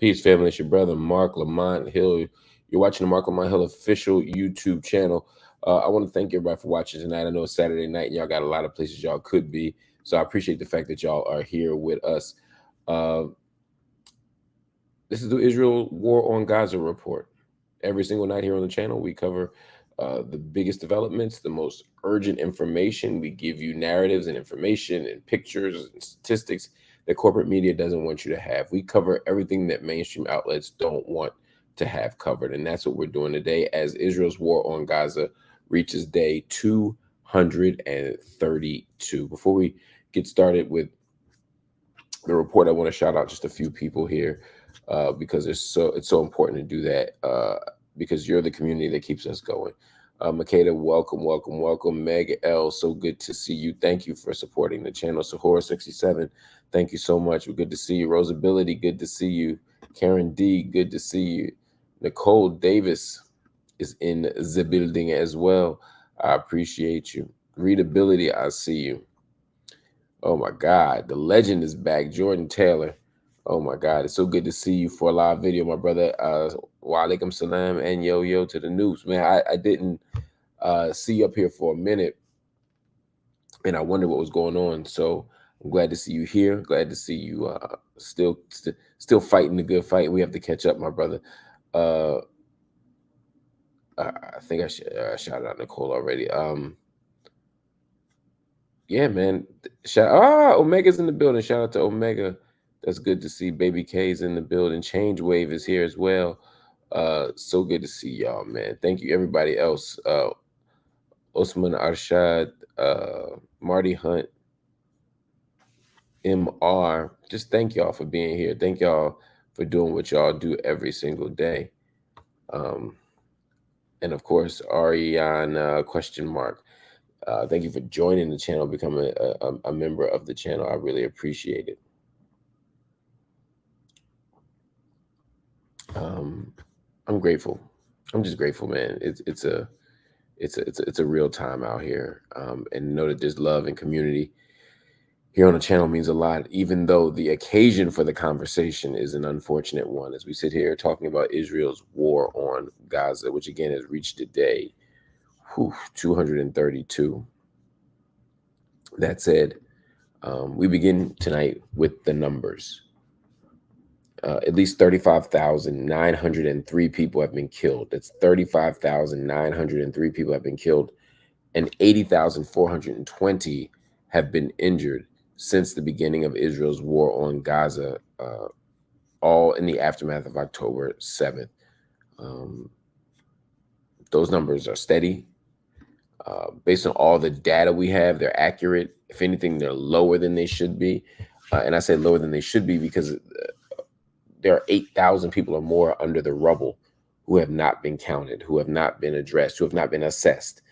Peace, family. It's your brother, Marc Lamont Hill. You're watching the Marc Lamont Hill official YouTube channel. I want to thank everybody for watching tonight. I know it's Saturday night and y'all got a lot of places y'all could be. So I appreciate the fact that y'all are here with us. This is the Israel War on Gaza report. Every single night here on the channel, we cover the biggest developments, the most urgent information. We give you narratives and information and pictures and statistics that corporate media doesn't want you to have. We cover everything that mainstream outlets don't want to have covered. And that's what we're doing today as Israel's war on Gaza reaches day 232. Before we get started with the report, I want to shout out just a few people here because it's so important to do that because you're the community that keeps us going. Makeda, welcome. Meg L, so good to see you. Thank you for supporting the channel. Sahora67, thank you so much. We're good to see you. Rosability, good to see you. Karen D, good to see you. Nicole Davis is in the building as well. I appreciate you. Readability, I see you. Oh my God, the legend is back. Jordan Taylor. Oh my God, it's so good to see you for a live video, my brother. Wa alaikum salam and yo to the news. Man, I didn't see you up here for a minute and I wondered what was going on. So I'm glad to see you here. Glad to see you still fighting the good fight. We have to catch up, my brother. I think I shouted out Nicole already. Yeah, man. Omega's in the building. Shout out to Omega. That's good to see. Baby K's in the building. Change Wave is here as well. So good to see y'all, man. Thank you, everybody else. Osman Arshad, Marty Hunt, MR. Just thank y'all for being here. Thank y'all for doing what y'all do every single day. And of course, Ariane question mark. Thank you for joining the channel, becoming a member of the channel. I really appreciate it. I'm grateful. I'm just grateful, man. It's a real time out here, and know that there's love and community here on the channel means a lot. Even though the occasion for the conversation is an unfortunate one, as we sit here talking about Israel's war on Gaza, which again has reached today 232. That said, we begin tonight with the numbers. At least 35,903 people have been killed. That's 35,903 people have been killed, and 80,420 have been injured since the beginning of Israel's war on Gaza, all in the aftermath of October 7th. Those numbers are steady. Based on all the data we have, they're accurate. If anything, they're lower than they should be. And I say lower than they should be because there are 8,000 people or more under the rubble who have not been counted, who have not been addressed, who have not been assessed.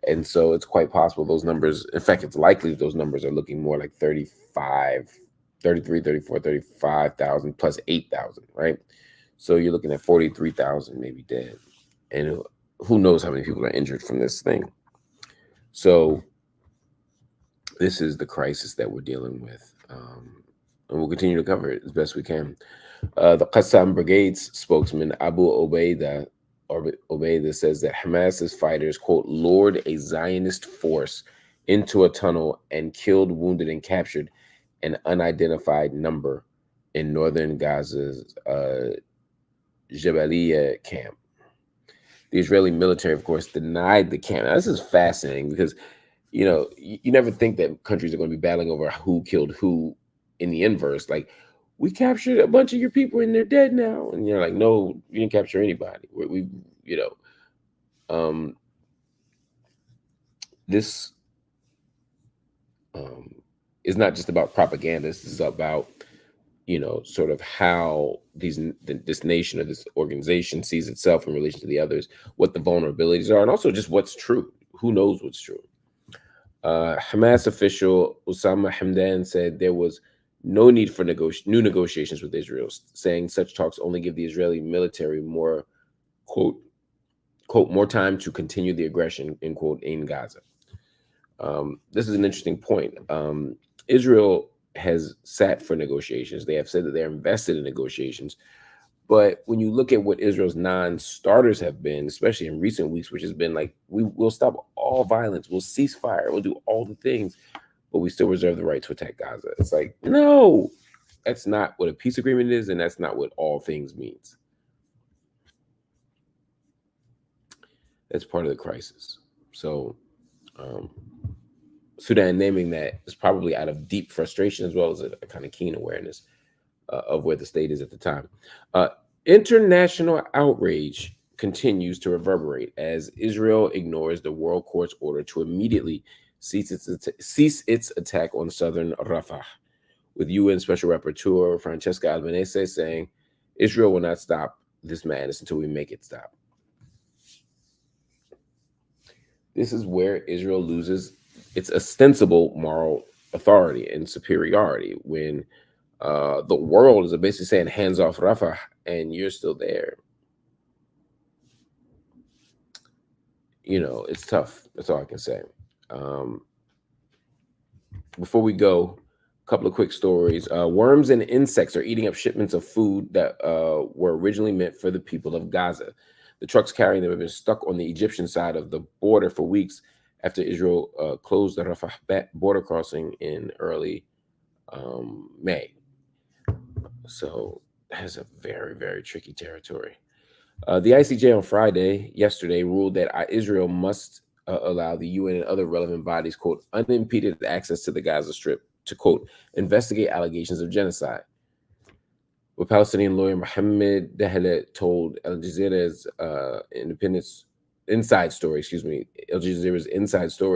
And so it's quite possible those numbers, in fact, it's likely those numbers are looking more like 35, 33, 34, 35,000 plus 8,000, right? So you're looking at 43,000 maybe dead. And who knows how many people are injured from this thing. So this is the crisis that we're dealing with. And we'll continue to cover it as best we can. The Qassam Brigade's spokesman, Abu Obaida says that Hamas's fighters, quote, lured a Zionist force into a tunnel and killed, wounded, and captured an unidentified number in northern Gaza's Jabalia camp. The Israeli military, of course, denied the camp. Now, this is fascinating because, you know, you never think that countries are going to be battling over who killed who in the inverse. Like, we captured a bunch of your people and they're dead now. And you're like, no, you didn't capture anybody. This is not just about propaganda. This is about, sort of how this nation or this organization sees itself in relation to the others, what the vulnerabilities are, and also just what's true. Who knows what's true? Hamas official Osama Hamdan said there was no need for new negotiations with Israel, saying such talks only give the Israeli military more, quote, more time to continue the aggression, end quote, in Gaza. This is an interesting point. Israel has sat for negotiations. They have said that they're invested in negotiations, But when you look at what Israel's non-starters have been, especially in recent weeks, which has been like, we will stop all violence, we'll cease fire, we'll do all the things, but we still reserve the right to attack Gaza. It's like, no, that's not what a peace agreement is, and that's not what all things means. That's part of the crisis. So Sudan naming that is probably out of deep frustration as well as a kind of keen awareness of where the state is at the time. International outrage continues to reverberate as Israel ignores the World Court's order to immediately cease its attack on southern Rafah, with UN Special Rapporteur Francesca Albanese saying Israel will not stop this madness until we make it stop. This is where Israel loses its ostensible moral authority and superiority when the world is basically saying hands off Rafah and you're still there. You know, it's tough. That's all I can say. Before we go, a couple of quick stories. Worms and insects are eating up shipments of food that were originally meant for the people of Gaza. The trucks carrying them have been stuck on the Egyptian side of the border for weeks after Israel closed the Rafah border crossing in early May. So that's a very, very tricky territory. The ICJ on yesterday, ruled that Israel must allow the UN and other relevant bodies, quote, unimpeded access to the Gaza Strip to, quote, investigate allegations of genocide. What Palestinian lawyer Mohammed Daheleh told Al Jazeera's inside story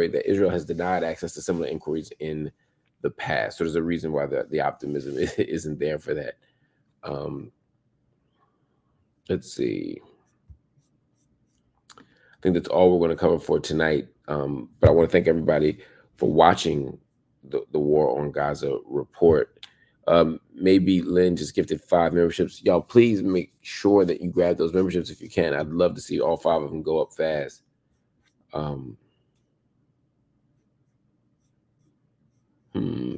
that Israel has denied access to similar inquiries in the past. So there's a reason why the optimism isn't there for that. Let's see. I think that's all we're going to cover for tonight. But I want to thank everybody for watching the War on Gaza report. Maybe Lynn just gifted 5 memberships. Y'all, please make sure that you grab those memberships if you can. I'd love to see all 5 of them go up fast.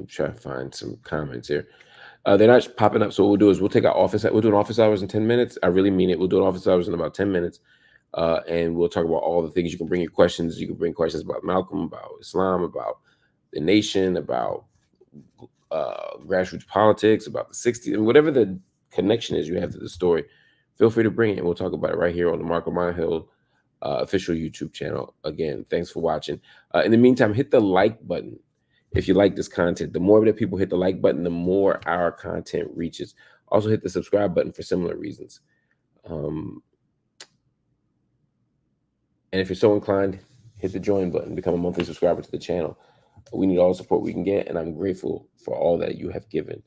Try to find some comments here. They're not popping up. So what we'll do is we'll do an office hours in 10 minutes. I really mean it. We'll do an office hours in about 10 minutes. And we'll talk about all the things. You can bring your questions. You can bring questions about Malcolm, about Islam, about the nation, about grassroots politics, about the 60s, and whatever the connection is you have to the story. Feel free to bring it, and we'll talk about it right here on the Marc Lamont Hill official YouTube channel. Again, thanks for watching. In the meantime, hit the like button if you like this content. The more that people hit the like button, the more our content reaches. Also, hit the subscribe button for similar reasons. And if you're so inclined, hit the join button, become a monthly subscriber to the channel. We need all the support we can get, and I'm grateful for all that you have given.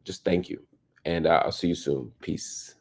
Just thank you, and I'll see you soon. Peace.